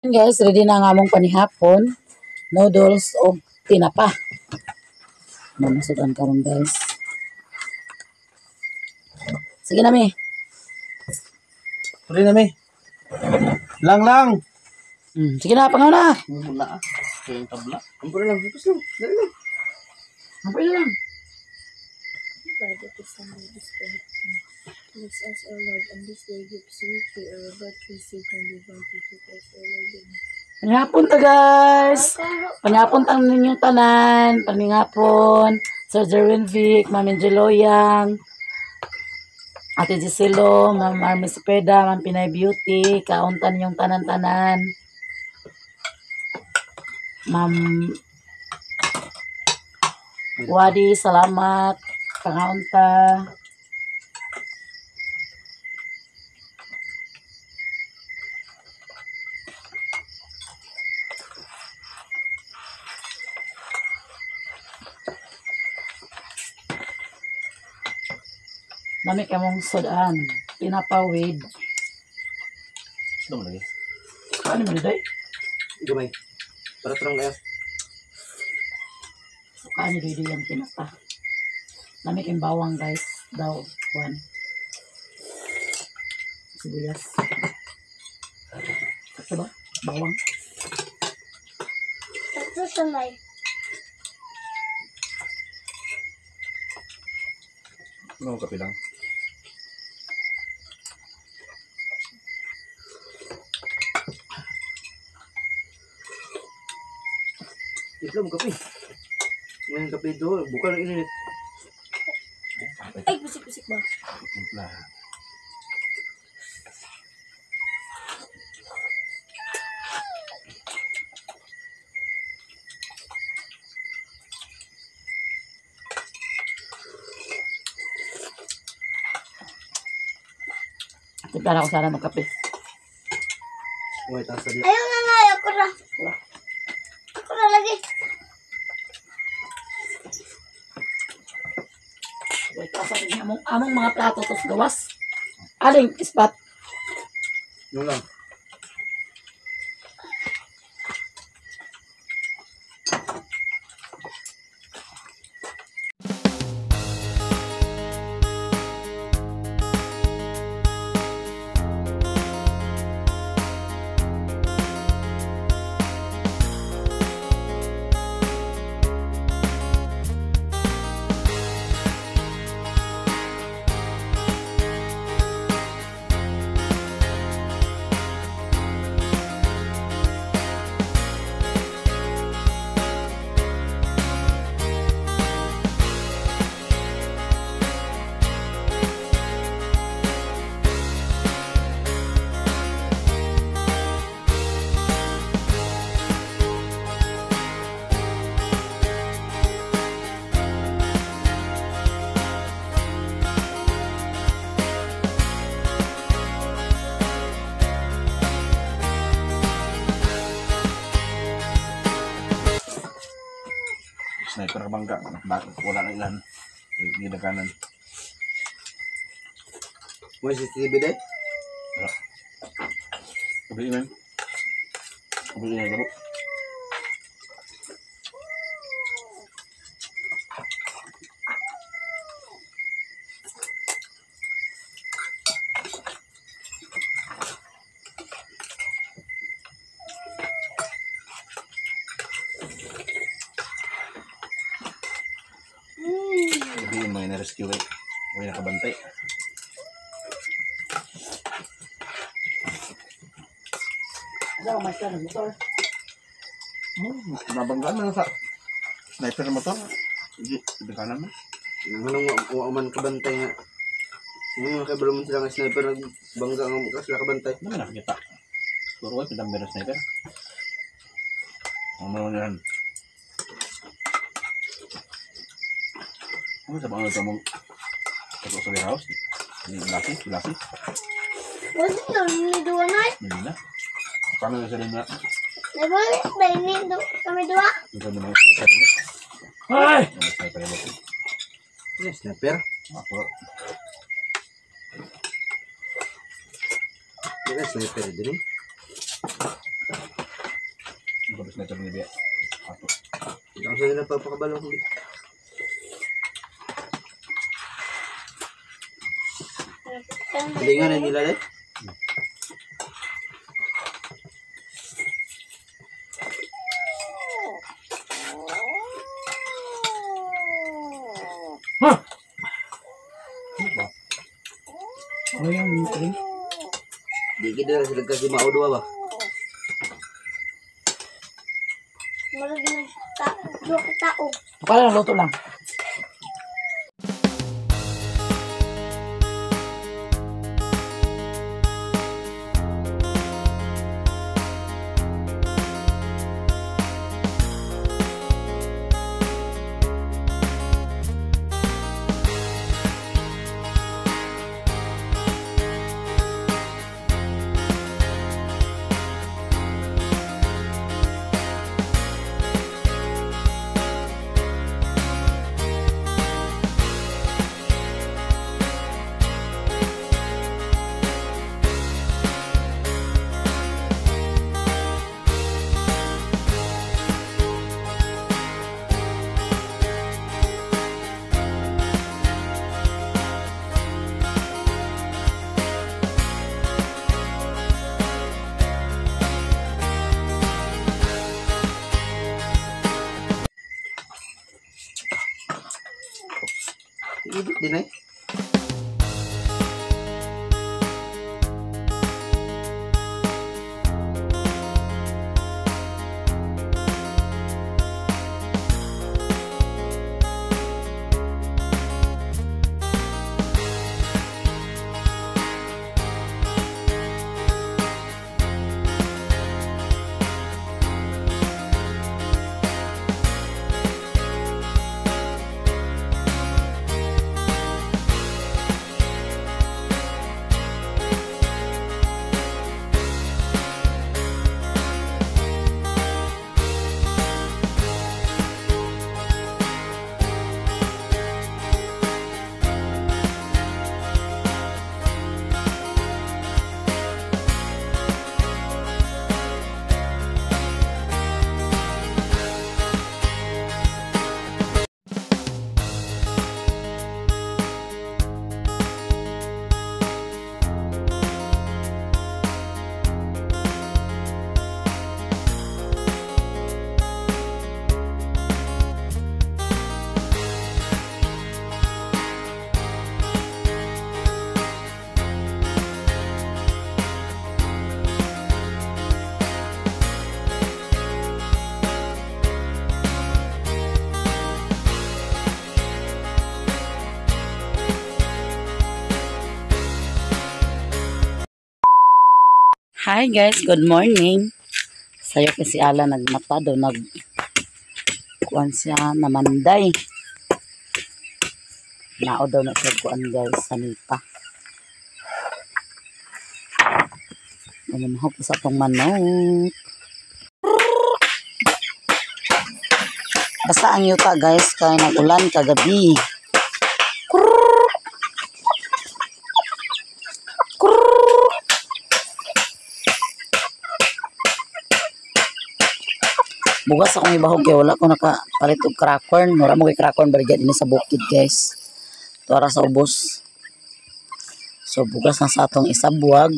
Guys, ready na nga mong panihapon. Noodles o tinapa. Mamasudan karon guys. Sige na mi. Pwede na mi. Lang. Sige na, pangaw na. Wala ah. Ito yung tabla. Ampun lang. Dito lang. Dali lang. Ampun lang. Bless us, O Lord, on this day give sweet to our God, we seek and give unto us, O Lord. Panihapon ta guys. Panihapon tang ninyong tanan. Panihapon. Sir Jerwin Vic, Ma'am Angeloyang, Ate Giselo, Ma'am Army Cepeda, Ma'am Pinay Beauty, kauntan ninyong tanan-tanan. Ma'am Wadi, salamat. Pangaunta. Dami ka mong sodaan. Pinapawid. Ito mo lagi. Ano mo day? Gamay. Para terang kaya. Suka ni Didi yung pinapa. Dami kang bawang guys. Daw. Juan. Sibuyas. Ito ba? Bawang. Ito sanay. Ano mo kape lang? Ito mo kape. Ngayon kape doon. Buka ng init. Ay, pusik-pusik ba? Simpla. Timpla na ako sana magkape. Uy, taas na Ayaw na nga, ako na. Ako na lagi. Wait, kasabi niya among mga plato tos gawas. Aling ispat. Yung lang. Sniper bangga. Wala na ilan. Ginaganan. Mo si CCTV deh? Wala. Kabili man. Kabili na garo. Sabihin mo yung na-rescue eh. May nakabantay. Ano mas ka ng motor? Nabanggaan na sa sniper na motor. Hindi, kanan mo. Anong uaman kabantay nga. Yung mga kabalo mo sila nga sniper nagbangga nga mo sila kabantay. Ano na nakikita? Puro ay pinamber na sniper. Ano na yan? Ano sa mga mong sa warehouse? Lasi? Wala na, hindi doon na. Hindi na. Paano na sila na? Nabalik ba ini kami dua? Ito na mga sniper na. Ay! Mga sniper na ito. Ano sniper? Ako. Ano sniper din eh? Ito ni Bea. Ang sa'yo na papakabalo ko. Hindi nga na nila eh. Huh? Ano yung ring? Di kita sila kasi maudwa ba? Marag na tao. Akala luto lang. Ibig din eh. Hi guys, good morning. Sayo kasi ala nagmata daw kuan siya namanday. Nao daw na siya kuan guys sa nipa. Mamahok sa tong manok. Basta ang yuta guys kay nagulan kagabi. Bugas akong ibahog kaya wala ko nakapalit og crackcorn. Wala mo kay crackcorn barigya din sa bukid guys. Tuara sa ubos. So bugas na sa atong isabuag.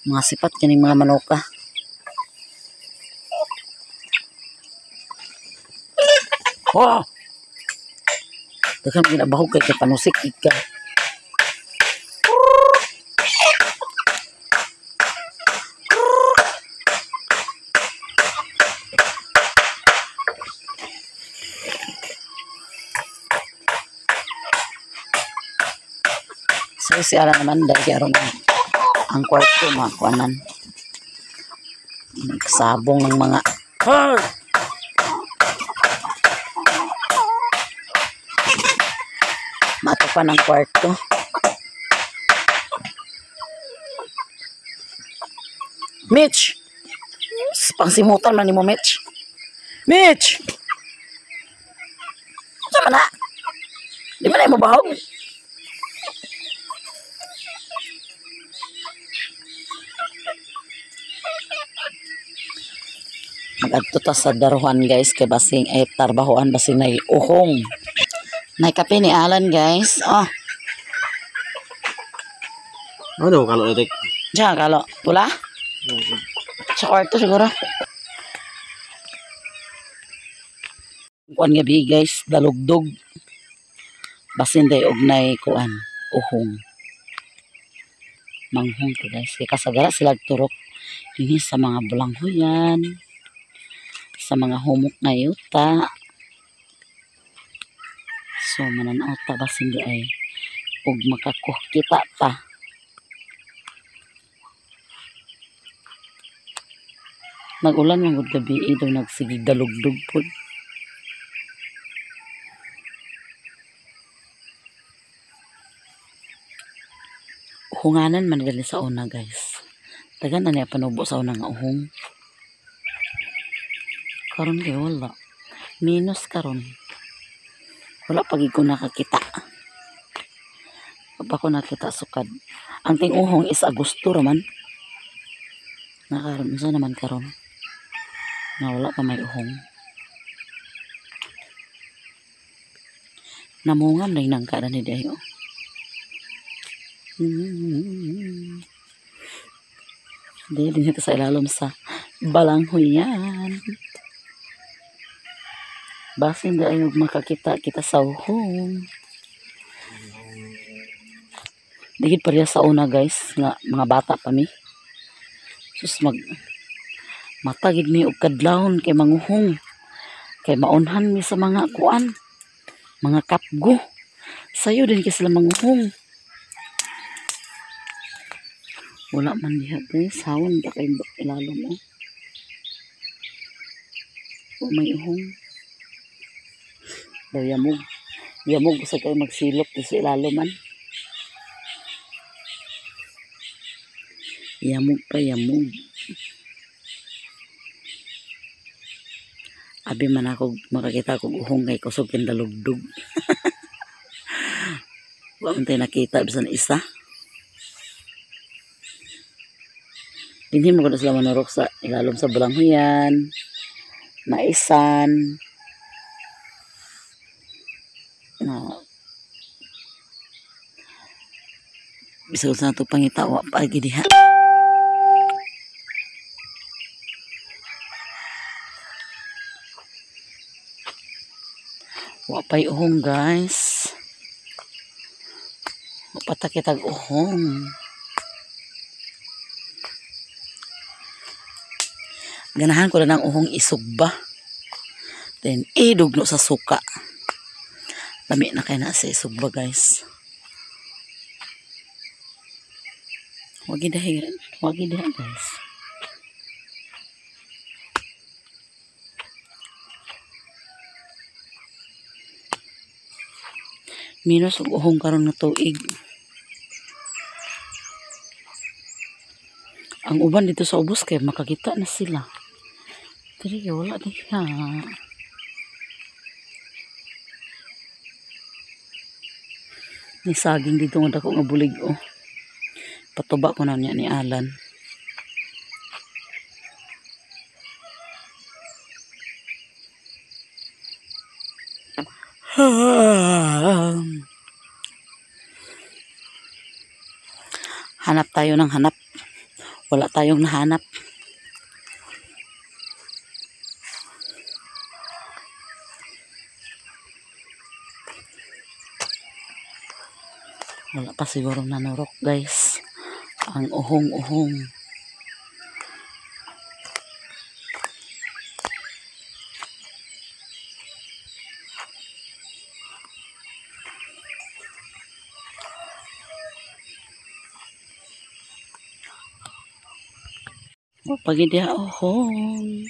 Mga sipat kining mga manoka. Wow! Daghang ginabahog kay panusik ka. So si ara naman dahil aron ang kwarto mga kuanan. Nagsabong ng mga mato pa ng kwarto. Mitch! Pangsimutan man ni mo, Mitch. Mitch! Sama na? Di ba na yung mabahog? Mag-adto ta sa daruhan guys kay basing ay tarbahoan basing nay uhong. Nay kape ni Alan guys. Oh, Ano kalau etik? diyan kalo pula. Sa kwarto siguro. Kuan gabi guys, dalugdog. Basin day og nay kuan uhong. Manghong to guys. Kay kasagara sila turok dinhi sa mga bulanghoyan, sa mga humok na yuta. So mananaw ta basin di ay ug makakukita ta. Nagulan man gud gabi daw nagsigig dalugdog pud. Uhunganan man gali sa una guys. Tagan na niya panubo sa una nga uhong. Karon kay wala. Minus karon. Wala pagid ko nakakita. Pa ko nakita sukad. Ang ting uhong is Agosto raman. Nakaron sa naman karon. Na wala pa may uhong. Namungam na inangka na ni Dayo. Hindi din ito sa ilalom sa balanghoyan. Basin di ay makakita kita sa uhong. Digid pa rin sa una guys, nga mga bata pa mi. Sus matagid mi og kadlawon kay manguhong. Kay maunhan mi sa mga kuan, mga kapgo. Sayo din kay sila manguhong. Wala man diha guys, hawon ta kay ilalom mo. O may uhong. Daw yamog. Yamog sa kay magsilop sa ilalom man. Yamog pa yamog. Abi man ako makakita kog uhong kay kusog kindalugdog. Wa man tay nakita bisan isa. Hindi mo ko sila manurok sa ilalom sa balanghoyan, maisan, na bisa ko sa ito pangita, wa pa diha. Wa pa'y uhong guys. Wa pa ta kitag uhong. Ganahan ko na ng uhong isugba. Then, idugno sa suka. Lami na kayo na sa isugba, guys. Wagi dahiran. Wagi dahiran, guys. Minus uhong karon na tuig. Ang uban dito sa ubos kay makakita na sila. Dili wala diha. Ni saging dito nga dako nga bulig oh. Patuba ko na niya ni Alan. Hanap tayo ng hanap. Wala tayong nahanap. Wala pa siguro nanurok guys. Ang uhong-uhong. Pagi dia uhong.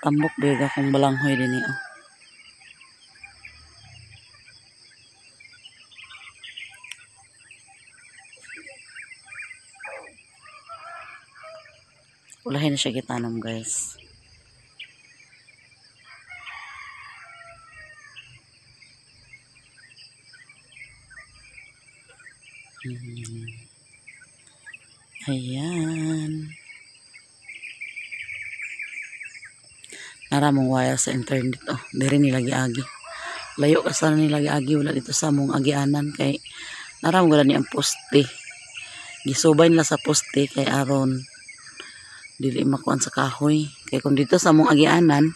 Tambok bega kong balanghoy din oh. Ulahin na siya gitanong guys. Ayan. Naramong wire sa internet. Oh, diri nila giagi. Layo ka sa nila giagi. Wala dito sa mong agianan. Kay naramong wala ni ang poste. Gisubay nila sa poste kay aron dili makuan sa kahoy. Kay kung dito sa mong agianan,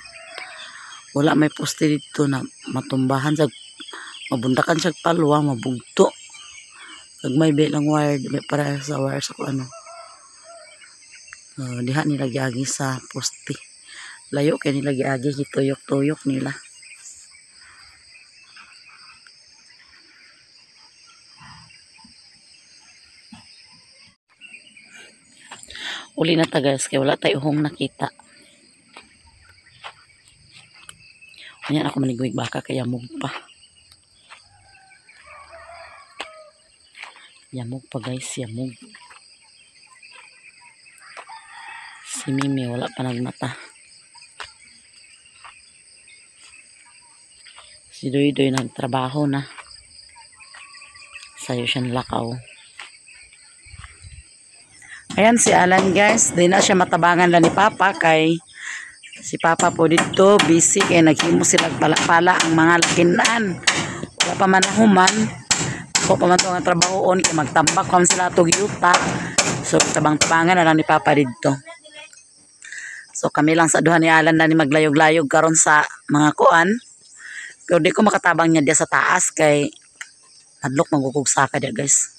wala may poste dito na matumbahan sa mabundakan siya palwa, mabugto. Kag may lang wire, may para sa wire sa ano. Diha nila giagi sa poste. Layo kay nila giagi, gituyok-tuyok nila. Uli na ta guys, kay wala tayo hong nakita. Ganyan ako manigwig baka kaya yamog pa. Yamog pa guys, yamog. Si Mimi wala pa nagmata. Si Doy-Doy nagtrabaho na. Sayo siya nalakaw. Ayan si Alan guys. Di na siya matabangan lang ni Papa kay si Papa po dito busy kay naghimo sila pala ang mga lakinan. Wala pa man human. Ako pa man ito nga trabahoon kay magtambak pa man sila itong yuta. So tabang-tabangan na lang ni Papa dito. So kami lang sa duha ni Alan na ni maglayog-layog karon sa mga kuan. Pero di ko makatabang niya diya sa taas kay hadlok magkukugsaka diya guys.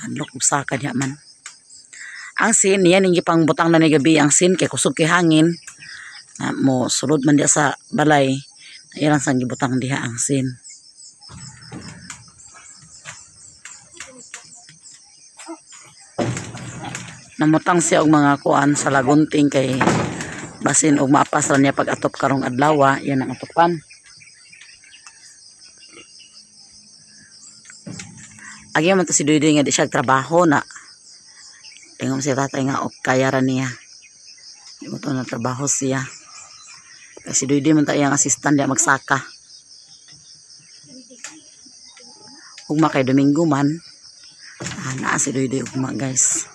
Hadlok kugsaka diya man. Ang sin, yan yung pang butang na ni gabi ang sin kay kusog kay hangin. Mo sulod man diya sa balay. Ilang sang gibutang diha ang sin. Namutang siya og mga kuan sa lagunting kay basin og maapas ra niya pag atop karong adlaw, yan ang atopan. Agi man to si Doy-Doy nga di siya trabaho na. Tingom si tatay nga og kaya ra niya. Di mo to na trabaho siya. Kasi Doy-Doy man ta iyang assistant diya magsaka. Ugma kay Domingo man. Naa si Doy-Doy ugma guys.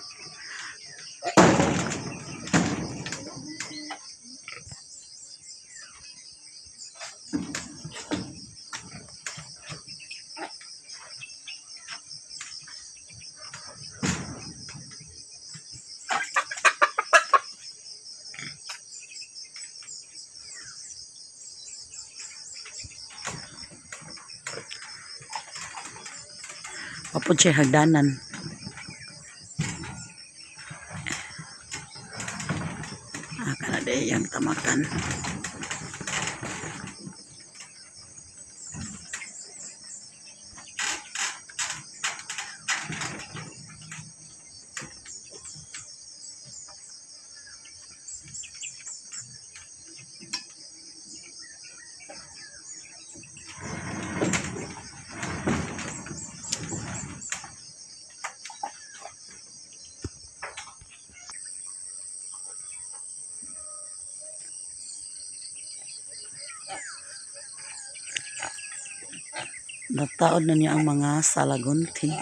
Papod siya hagdanan. Kana day yang tamakan. Nagtaod na niya ang mga salagunti.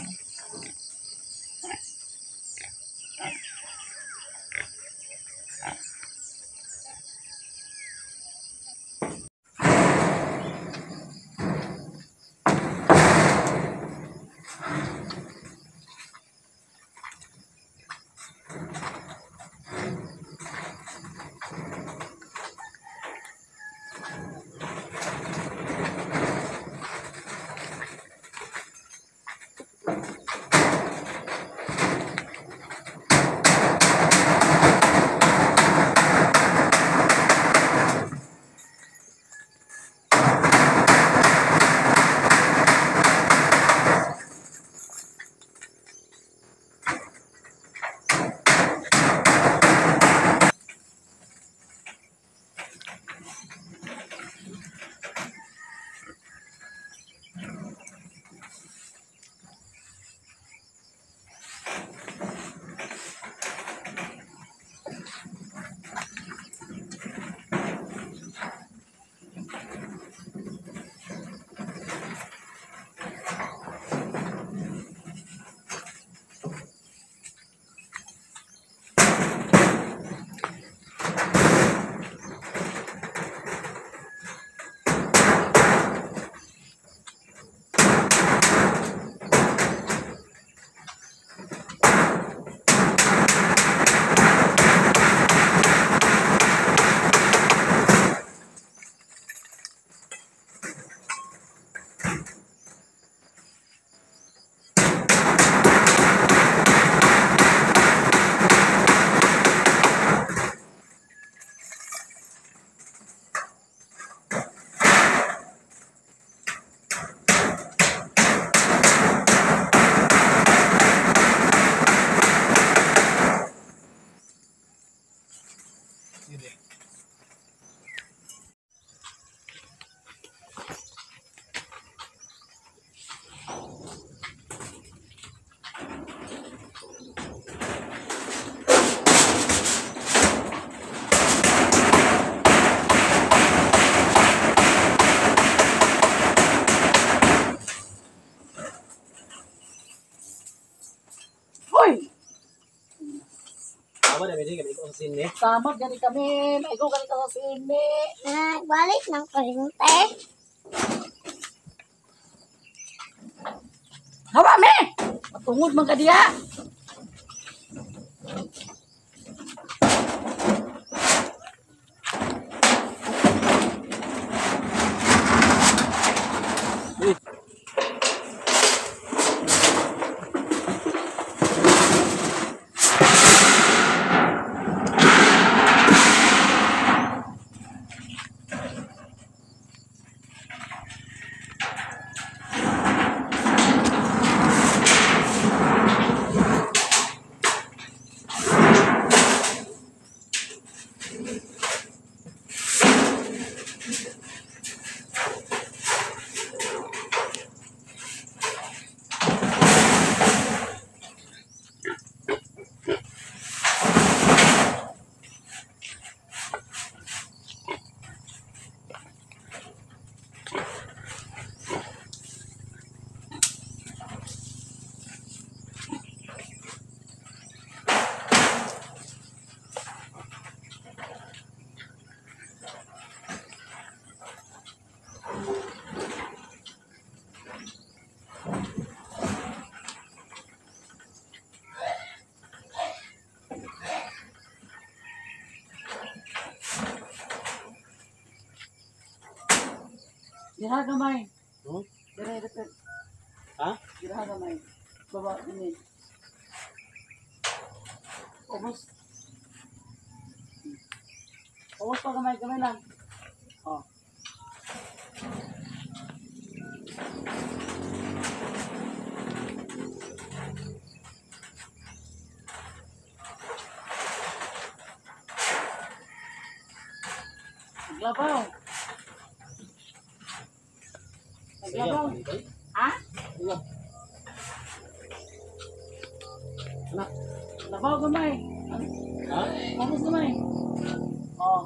Tama na, hindi kami ikaw sa sine. Samad gani kami. Maigo gani ka sa sini. Nagbalik ng kuryente. Hawa me! Matungod man ka diya. Dira gamay. Dira repeat. Ha? Dira gamay. Baba ini. Ubos. Ubos pa gamay gamay lang. Oh. Naglabaw. Naglabaw. Ha? Anak. Labaw gamay. Ha? Ubos gamay. Oh.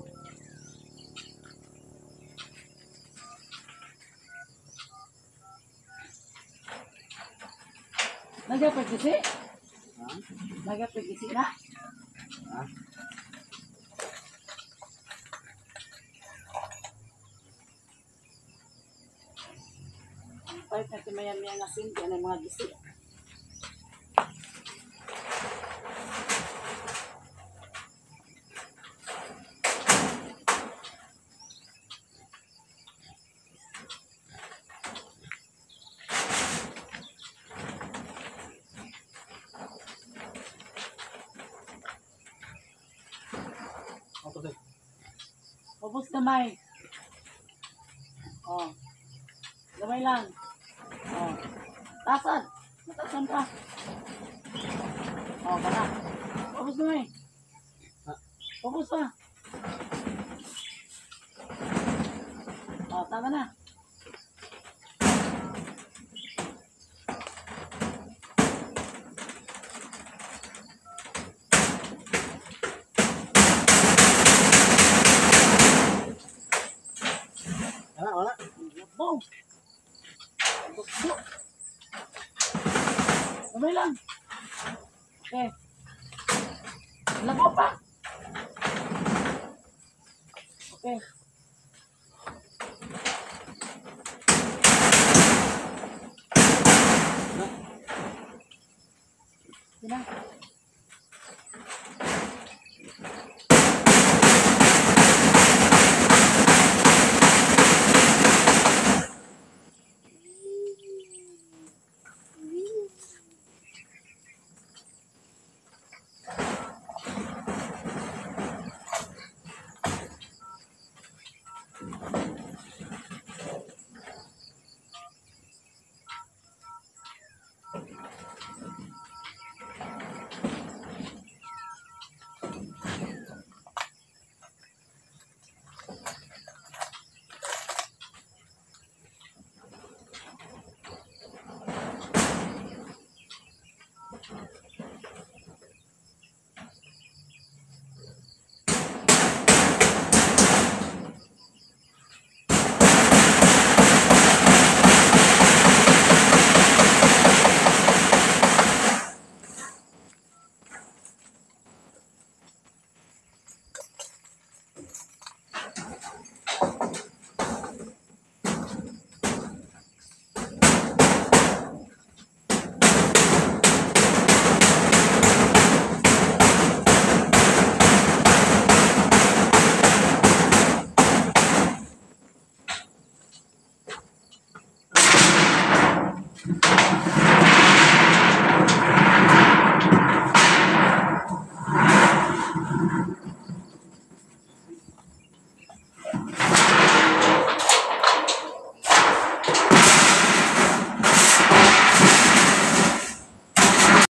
Nagapagisi? Ha? Nagapagisi na? Ha? Ang pahit na timayan-mayan nga sinti, ano yung mga gisi? Ako to. Ubos gamay. Oh. Gamay lang. Oh. Tasan. Matasan pa. Oh, bana. Ubos gamay. Ubos pa. Oh, tama na. Wala. Boom. Bukbo. Gamay lang. Okay. Lagaw pa. Okay. Sina?